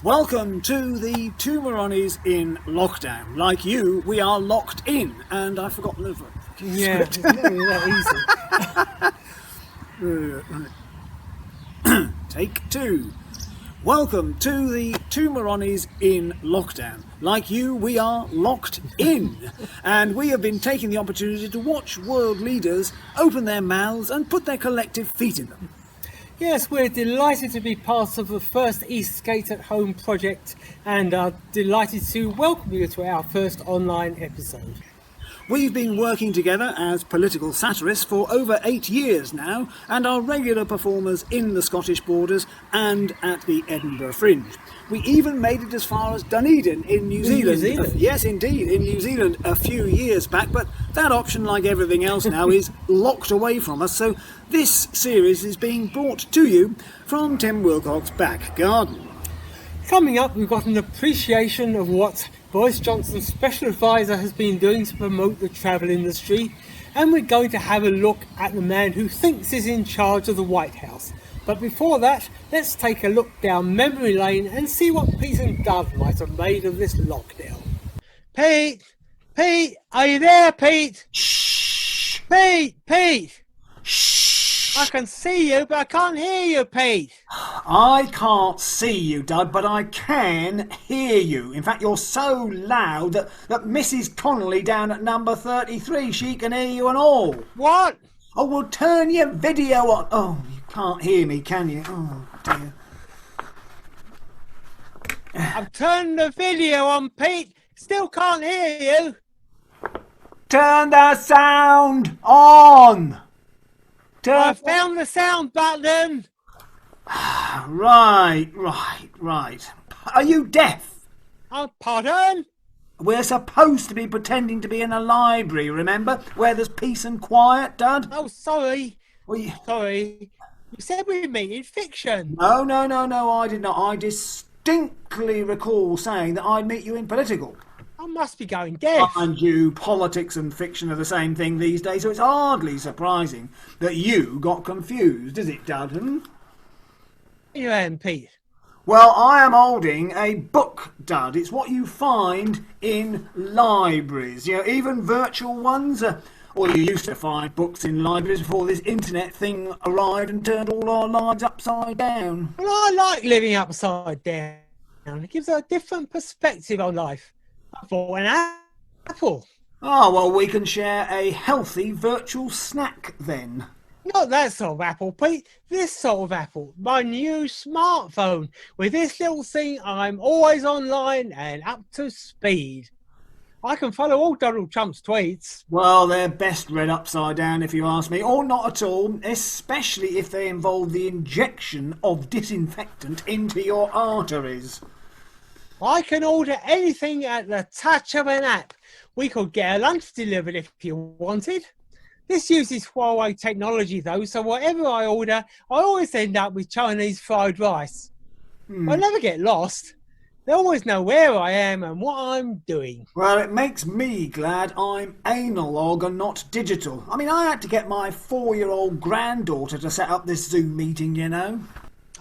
Welcome to the Two Moronnies in lockdown. Like you, we are locked in, and I've forgotten the Yeah, script. it's not really that easy. Take two. Welcome to the Two Moronnies in lockdown. Like you, we are locked in, and we have been taking the opportunity to watch world leaders open their mouths and put their collective feet in them. Yes, we're delighted to be part of the first Eastgate at Home project and are delighted to welcome you to our first online episode. We've been working together as political satirists for over 8 years now and are regular performers in the Scottish borders and at the Edinburgh Fringe. We even made it as far as Dunedin in New Zealand. Yes, indeed, in New Zealand a few years back, but that option, like everything else now, is locked away from us, so this series is being brought to you from Tim Wilcock's back garden. Coming up, we've got an appreciation of what Boris Johnson's special advisor has been doing to promote the travel industry, and we're going to have a look at the man who thinks is in charge of the White House. But before that, let's take a look down memory lane and see what Pete and Dove might have made of this lockdown. Pete! Pete! Are you there, Pete? Shh! Pete! Shh! I can see you, but I can't hear you, Pete. I can't see you, Dud, but I can hear you. In fact, you're so loud that Mrs. Connolly down at number 33, she can hear you and all. What? Oh, well, turn your video on. Oh, you can't hear me, can you? Oh, dear. I've turned the video on, Pete. Still can't hear you. Turn the sound on. I found the sound button. Right. Are you deaf? Oh, pardon? We're supposed to be pretending to be in a library, remember? Where there's peace and quiet, Dud. Oh, sorry. Well, Sorry. You said we meet in fiction. No, I did not. I distinctly recall saying that I'd meet you in political. I must be going deaf. Mind you, politics and fiction are the same thing these days, so it's hardly surprising that you got confused, is it, Dud? You am, Pete. Well, I am holding a book, Dud. It's what you find in libraries, you know, even virtual ones. Or you used to find books in libraries before this internet thing arrived and turned all our lives upside down. Well, I like living upside down. It gives a different perspective on life. I bought an apple. Oh, well, we can share a healthy virtual snack then. Not that sort of apple, Pete. This sort of apple. My new smartphone. With this little thing, I'm always online and up to speed. I can follow all Donald Trump's tweets. Well, they're best read upside down if you ask me, or not at all, especially if they involve the injection of disinfectant into your arteries. I can order anything at the touch of an app. We could get a lunch delivered if you wanted. This uses Huawei technology though, so whatever I order, I always end up with Chinese fried rice. I never get lost. They always know where I am and what I'm doing. Well, it makes me glad I'm analog and not digital. I mean, I had to get my 4-year-old granddaughter to set up this Zoom meeting, you know.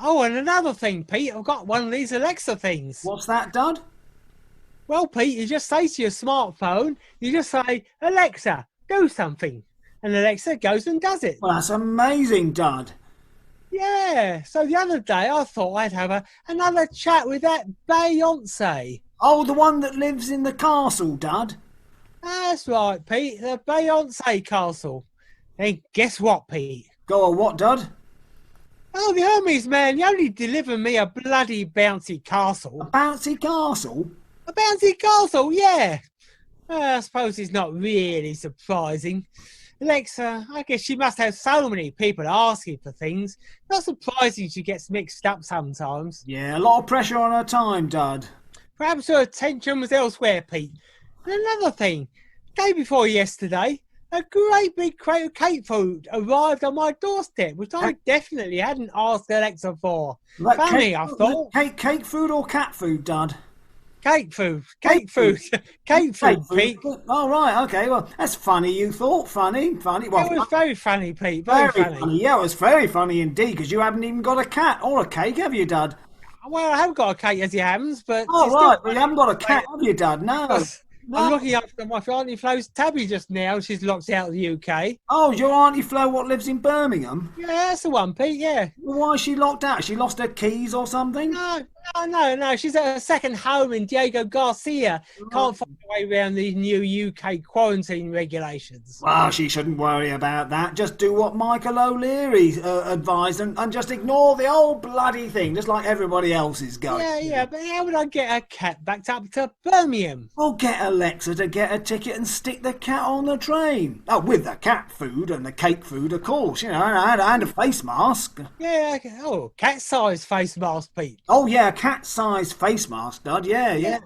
Oh, and another thing, Pete, I've got one of these Alexa things. What's that, Dud? Well, Pete, you just say to your smartphone, you just say, Alexa, do something. And Alexa goes and does it. Well, that's amazing, Dud. Yeah, so the other day I thought I'd have another chat with that Beyonce. Oh, the one that lives in the castle, Dud? That's right, Pete, the Beyonce castle. Then guess what, Pete? Go on, what, Dud? Oh, the Hermes man, he only delivered me a bloody bouncy castle. A bouncy castle? A bouncy castle, yeah. I suppose it's not really surprising. Alexa, I guess she must have so many people asking for things. Not surprising she gets mixed up sometimes. Yeah, a lot of pressure on her time, Dud. Perhaps her attention was elsewhere, Pete. And another thing, day before yesterday, a great big crate of cake food arrived on my doorstep, which I definitely hadn't asked Alexa for. Like Funny, I thought. Cake food or cat food, Dud? Cake food, Cake Pete. Oh, right, okay, well, that's funny, you thought. Funny. Well, It was very funny, Pete, very very funny. Yeah, it was very funny indeed, because you haven't even got a cat or a cake, have you, Dud? Well, I have got a cat, as you haven't, but Oh, she's right. still. Well, you haven't got a cat, have you, Dad? No. I'm No. looking after my Auntie Flo's tabby just now. She's locked out of the UK. Oh, is your Auntie Flo what lives in Birmingham? Yeah, that's the one, Pete. Yeah. Well, why is she locked out? She lost her keys or something? No. She's at her second home in Diego Garcia. Can't find her way around these new UK quarantine regulations. Well, she shouldn't worry about that. Just do what Michael O'Leary advised and just ignore the whole bloody thing, just like everybody else is going. Yeah, but how would I get a cat backed up to Birmingham? Well, get Alexa to get a ticket and stick the cat on the train. Oh, with the cat food and the cake food, of course, and a face mask. Yeah, cat-sized face mask, Pete. Oh, yeah, a cat-sized face mask, Dad. Yeah.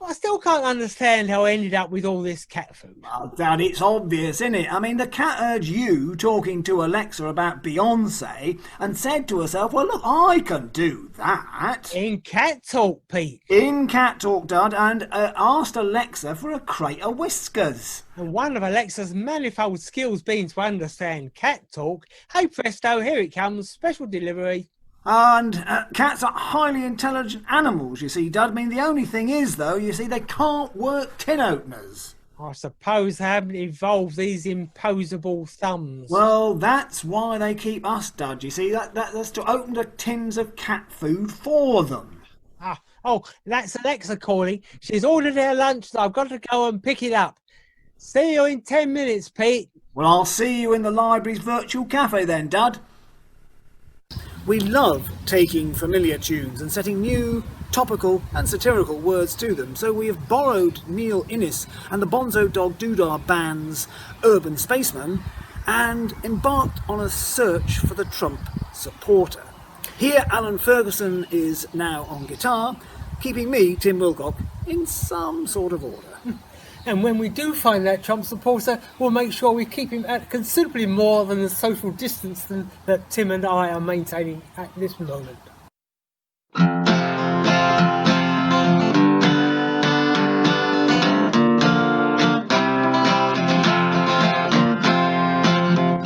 I still can't understand how I ended up with all this cat food. Well, Dad, it's obvious, isn't it? I mean, the cat heard you talking to Alexa about Beyonce and said to herself, well, look, I can do that. In cat talk, Pete. In cat talk, Dad, and asked Alexa for a crate of whiskers. And one of Alexa's manifold skills being to understand cat talk. Hey presto, here it comes, special delivery. And cats are highly intelligent animals, you see, Dad. I mean, the only thing is, though, you see, they can't work tin openers. I suppose they haven't evolved these imposable thumbs. Well, that's why they keep us, Dad. You see, that's to open the tins of cat food for them. That's Alexa calling. She's ordered her lunch, so I've got to go and pick it up. See you in 10 minutes, Pete. Well, I'll see you in the library's virtual cafe then, Dad. We love taking familiar tunes and setting new, topical and satirical words to them, so we have borrowed Neil Innes and the Bonzo Dog Doodah Band's Urban Spaceman and embarked on a search for the Trump supporter. Here Alan Ferguson is now on guitar, keeping me, Tim Wilcock, in some sort of order. And when we do find that Trump supporter, we'll make sure we keep him at considerably more than the social distance that Tim and I are maintaining at this moment.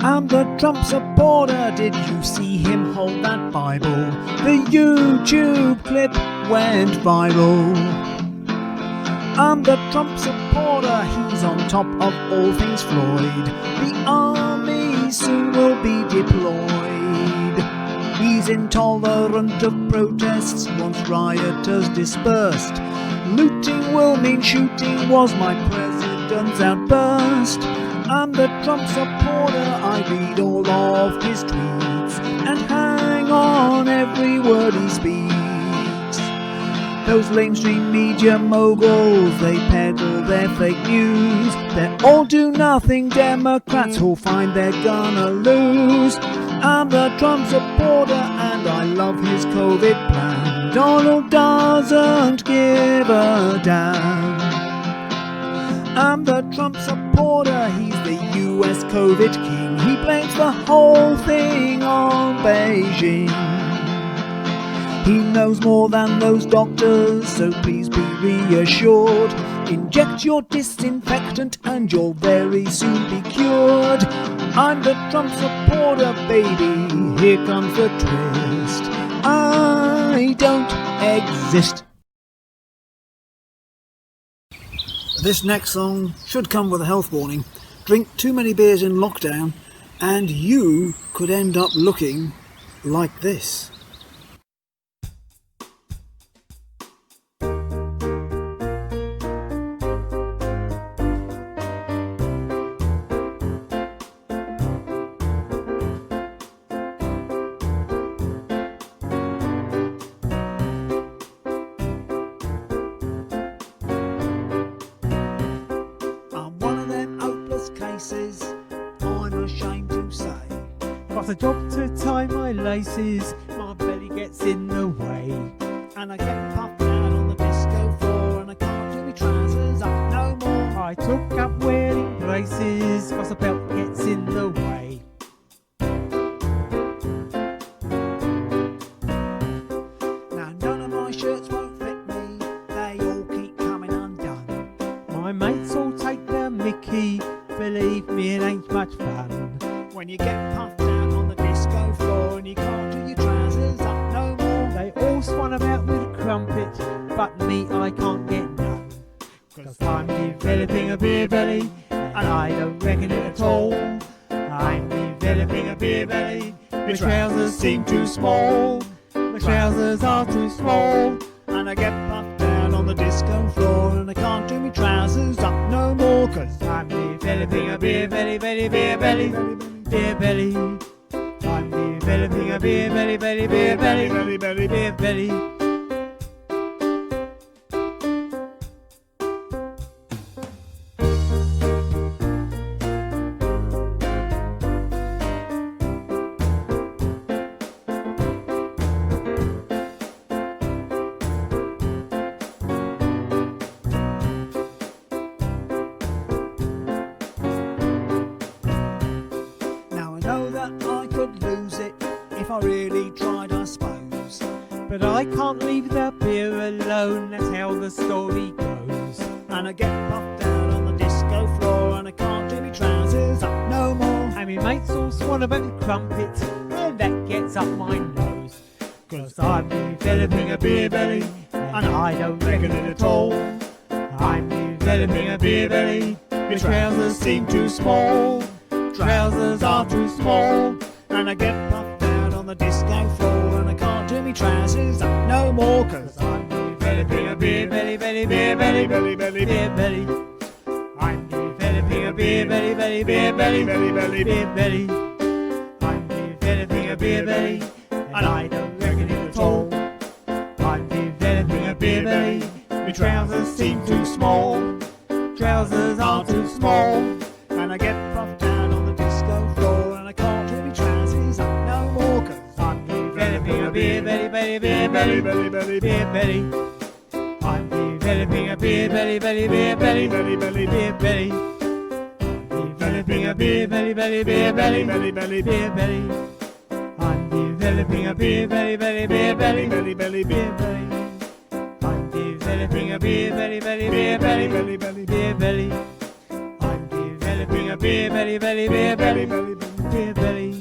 I'm the Trump supporter, did you see him hold that Bible? The YouTube clip went viral. I'm the Trump supporter, he's on top of all things Floyd. The army soon will be deployed. He's intolerant of protests once rioters dispersed. Looting will mean shooting was my president's outburst. I'm the Trump supporter, I read all of his tweets and hang on every word he speaks. Those lamestream media moguls, they peddle their fake news. They're all do-nothing Democrats who'll find they're gonna lose. I'm the Trump supporter and I love his COVID plan. Donald doesn't give a damn. I'm the Trump supporter, he's the US COVID king. He blames the whole thing on Beijing. He knows more than those doctors, so please be reassured. Inject your disinfectant and you'll very soon be cured. I'm the Trump supporter, baby, here comes the twist. I don't exist. This next song should come with a health warning. Drink too many beers in lockdown and you could end up looking like this. I'm ashamed to say. Got a job to tie my laces, my belly gets in the way. And I get puffed out on the disco floor, and I can't do my trousers up no more. I took up wearing braces, cause the belt gets in the way. Now none of my shirts won't fit me, they all keep coming undone. My mates all take the mickey, believe me it ain't much fun. When you get puffed out on the disco floor and you can't do your trousers up no more, They all swan about but me, I can't get none. 'Cause I'm developing a beer belly, and I don't reckon it at all. I'm developing a beer belly, my trousers seem too small. My trousers are too small. And I get puffed down on the disco floor, and I can't do my trousers up no more, 'cause I'm developing a beer belly, beer belly, beer belly. I'm developing a beer belly, beer belly, beer belly. I really tried, I suppose. But I can't leave the beer alone, that's how the story goes. And I get puffed down on the disco floor, and I can't do my trousers up no more. And my mates all swan about the crumpet, and that gets up my nose. 'Cause I'm developing a beer belly, and I don't reckon it at all. I'm developing a beer belly, my trousers seem too small. Trousers are too small. And I get puffed down on the disco floor, and I can't do my trousers up no more. 'Cause I'm developing a beer belly, beer belly, beer belly. I'm developing a beer belly, beer belly, beer belly. I'm developing a beer belly, and I don't reckon it at all. I'm developing a beer belly, my trousers seem too small. Trousers are too small. And I get puffed down on the disco floor, and I can't do my trousers up no more. 'Cause I'm developing a beer belly, beer belly, beer belly. I'm developing a beer belly, beer belly, beer belly. Developing a beer belly, beer belly, beer belly. I'm developing a beer belly, beer belly, beer belly. I'm developing a beer belly, beer belly, beer belly. I'm developing a beer belly, beer belly, beer belly.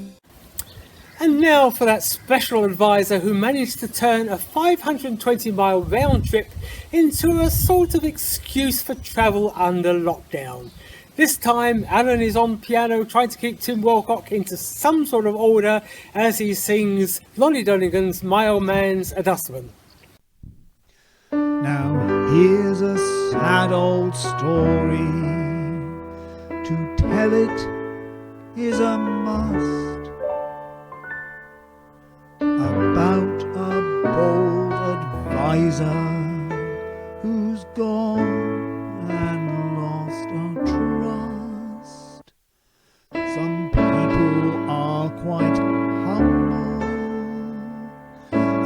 And now for that special advisor who managed to turn a 520-mile round trip into a sort of excuse for travel under lockdown. This time, Alan is on piano trying to keep Tim Wilcock into some sort of order as he sings Lonnie Donegan's My Old Man's a Dustman. Now here's a sad old story. To tell it is a must. About a bold advisor who's gone and lost our trust. Some people are quite humble,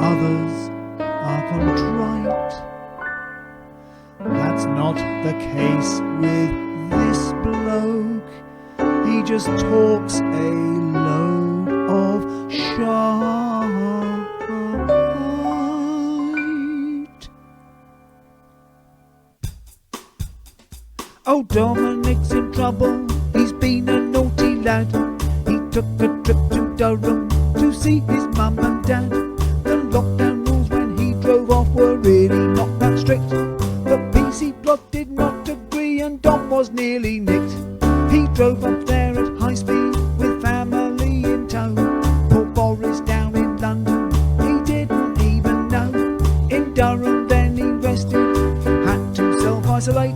others are contrite. That's not the case with this bloke. He just talks a load of shite. Oh, Dominic's in trouble. He's been a naughty lad. He took a trip to Durham to see his mum and dad. The lockdown rules when he drove off were really not that strict. The PC plot did not agree and Dom was nearly nicked. He drove up there at high speed with family in tow. Poor Boris down in London, he didn't even know. In Durham then he rested, had to self-isolate,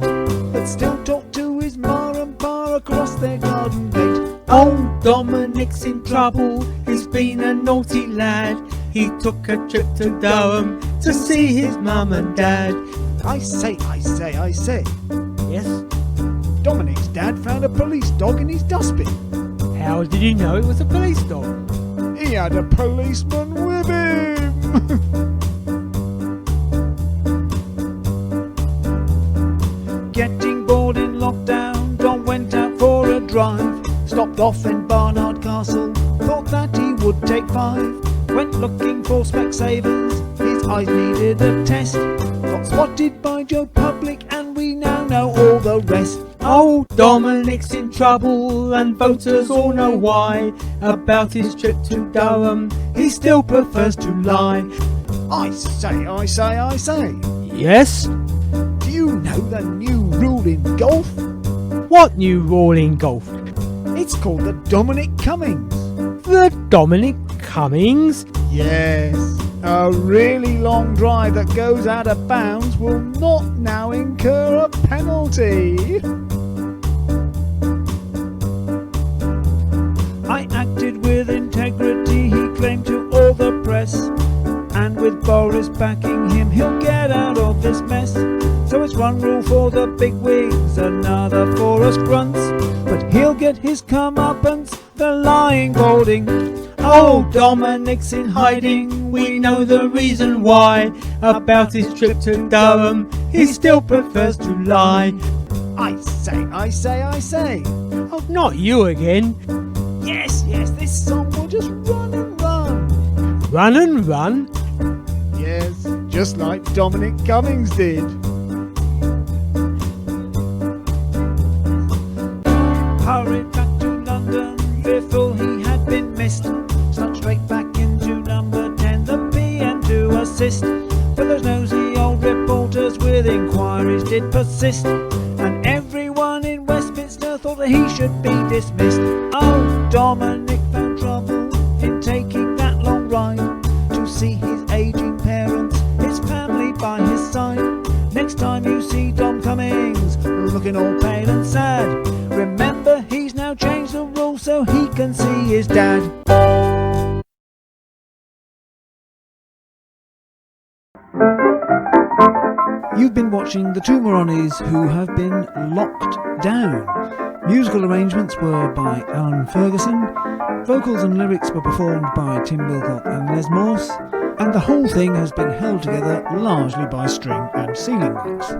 but still talked to his ma and pa across their garden gate. Oh, Dominic's in trouble, he's been a naughty lad. He took a trip to Durham to see his mum and dad. I say. Yes? Dominic's dad found a police dog in his dustbin. How did he know it was a police dog? He had a policeman with him. Getting bored in lockdown, Dom went out for a drive. Stopped off in Barnard Castle, thought that he would take 5. Went looking for Specsavers, his eyes needed a test. Got spotted by Joe Public and we now know all the rest. Oh, Dominic's in trouble and voters all know why. About his trip to Durham, he still prefers to lie. I say. Yes? Do you know the new rule in golf? What new rule in golf? It's called the Dominic Cummings. The Dominic Cummings? Yes. A really long drive that goes out of bounds will not now incur a penalty. I acted with integrity, he claimed to all the press. And with Boris backing him, he'll get out of this mess. So it's one rule for the big wigs, another for us grunts. But he'll get his comeuppance, the lying balding. Oh, Dominic's in hiding, we know the reason why. About his trip to Durham, he still prefers to lie. I say. Oh, not you again. Yes, this song will just run and run. Run and run? Yes, just like Dominic Cummings did. Hurried back to London, fearful he had been missed. Snuck straight back into number 10, the PM to assist. But those nosy old reporters with inquiries did persist. And everyone in Westminster thought that he should be dismissed. Oh, Dominic found trouble in taking that long ride to see his aging parents, his family by his side. Next time you see Dom Cummings looking all pale and sad, remember he's now changed the rules so he can see his dad. You've been watching the Two Moronnies who have been locked down. Musical arrangements were by Alan Ferguson, vocals and lyrics were performed by Tim Wilcock and Les Morss, and the whole thing has been held together largely by string and ceiling wax.